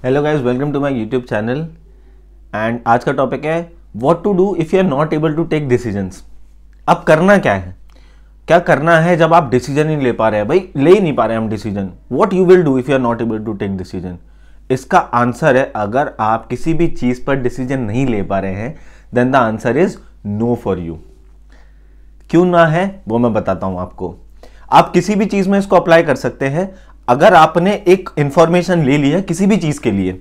Hello guys, welcome to my YouTube channel. And आज का topic है what to do if you are not able to take decisions. अब करना क्या है, क्या करना है जब आप डिसीजन नहीं ले पा रहे हैं। भाई ले ही नहीं पा रहे हैं हम decision. What you will do if you are not able to take decision. इसका आंसर है, अगर आप किसी भी चीज़ पर डिसीजन नहीं ले पा रहे हैं then the answer is no for you. क्यों ना है वो मैं बताता हूं आपको। आप किसी भी चीज़ में इसको अप्लाई कर सकते हैं। अगर आपने एक इंफॉर्मेशन ले ली है किसी भी चीज के लिए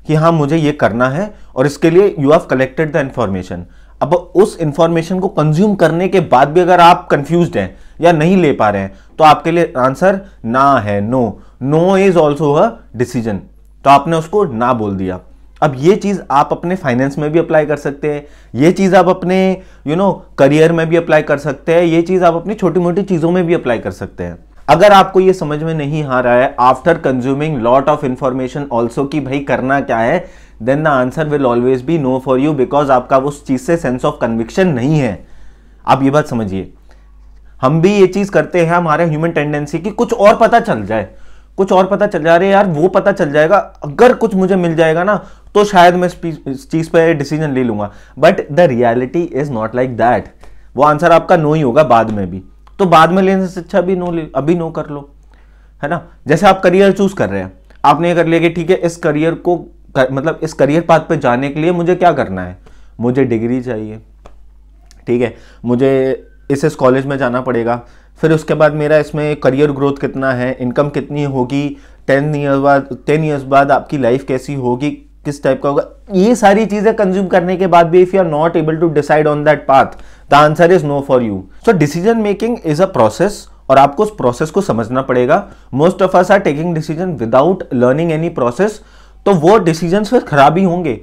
कि हाँ मुझे ये करना है और इसके लिए you have collected the information, अब उस इंफॉर्मेशन को कंज्यूम करने के बाद भी अगर आप कंफ्यूज्ड हैं या नहीं ले पा रहे हैं तो आपके लिए आंसर ना है। No is also a decision. तो आपने उसको ना बोल दिया। अब ये चीज आप अपने फाइनेंस में भी अप्लाई कर सकते हैं, ये चीज आप अपने करियर में भी अप्लाई कर सकते हैं, ये चीज आप अपनी छोटी मोटी चीजों में भी अप्लाई कर सकते हैं। अगर आपको ये समझ में नहीं आ रहा है after consuming lot of information also कि भाई करना क्या है, then the answer will always be no for you, because आपका उस चीज से सेंस ऑफ कन्विक्शन नहीं है। आप ये बात समझिए। हम भी ये चीज करते हैं, हमारे ह्यूमन टेंडेंसी की कुछ और पता चल जाए, कुछ और पता चल जा रहे यार, वो पता चल जाएगा, अगर कुछ मुझे मिल जाएगा ना तो शायद मैं इस चीज पे डिसीजन ले लूंगा। But the reality is not like that. वो आंसर आपका नो ही होगा बाद में भी। तो बाद में लेने से अच्छा अभी नो कर लो, है ना। जैसे आप करियर चूज कर रहे हैं, आपने ये कर लिया कि ठीक है इस करियर को मतलब इस करियर पाथ पे जाने के लिए मुझे क्या करना है, मुझे डिग्री चाहिए, ठीक है, मुझे इस कॉलेज में जाना पड़ेगा, फिर उसके बाद मेरा इसमें करियर ग्रोथ कितना है, इनकम कितनी होगी, 10 ईयर्स बाद आपकी लाइफ कैसी होगी, किस टाइप का होगा। ये सारी चीजें कंज्यूम करने के बाद भी if you are not able to decide on that path the answer is no for you. So decision making is a process और आपको उस प्रोसेस को समझना पड़ेगा। Most of us are taking decision without learning any process, तो वो decision फिर खराब ही होंगे।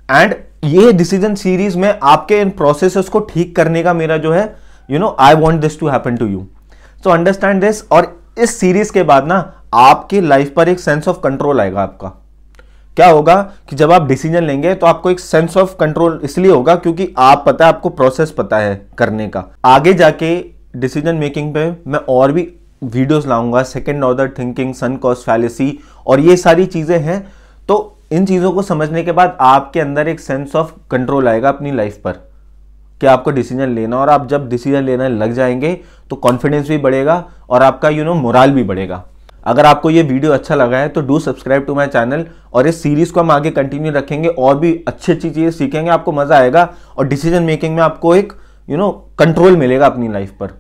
एंड ये डिसीजन सीरीज में आपके इन प्रोसेसेस को ठीक करने का मेरा जो है I want this to happen to you, so understand this. और इस सीरीज के बाद ना आपकी लाइफ पर एक सेंस ऑफ कंट्रोल आएगा। आपका क्या होगा कि जब आप डिसीजन लेंगे तो आपको एक सेंस ऑफ कंट्रोल इसलिए होगा क्योंकि आप पता है, आपको प्रोसेस पता है करने का। आगे जाके डिसीजन मेकिंग पे मैं और भी वीडियोस लाऊंगा, सेकंड ऑर्डर थिंकिंग, सनक कॉस्ट फैलेसी और ये सारी चीजें हैं। तो इन चीजों को समझने के बाद आपके अंदर एक सेंस ऑफ कंट्रोल आएगा अपनी लाइफ पर कि आपको डिसीजन लेना। और आप जब डिसीजन लेने लग जाएंगे तो कॉन्फिडेंस भी बढ़ेगा और आपका मोराल भी बढ़ेगा। अगर आपको ये वीडियो अच्छा लगा है तो do subscribe to my channel, और इस सीरीज को हम आगे कंटिन्यू रखेंगे और भी अच्छी चीजें सीखेंगे, आपको मजा आएगा और डिसीजन मेकिंग में आपको एक कंट्रोल मिलेगा अपनी लाइफ पर।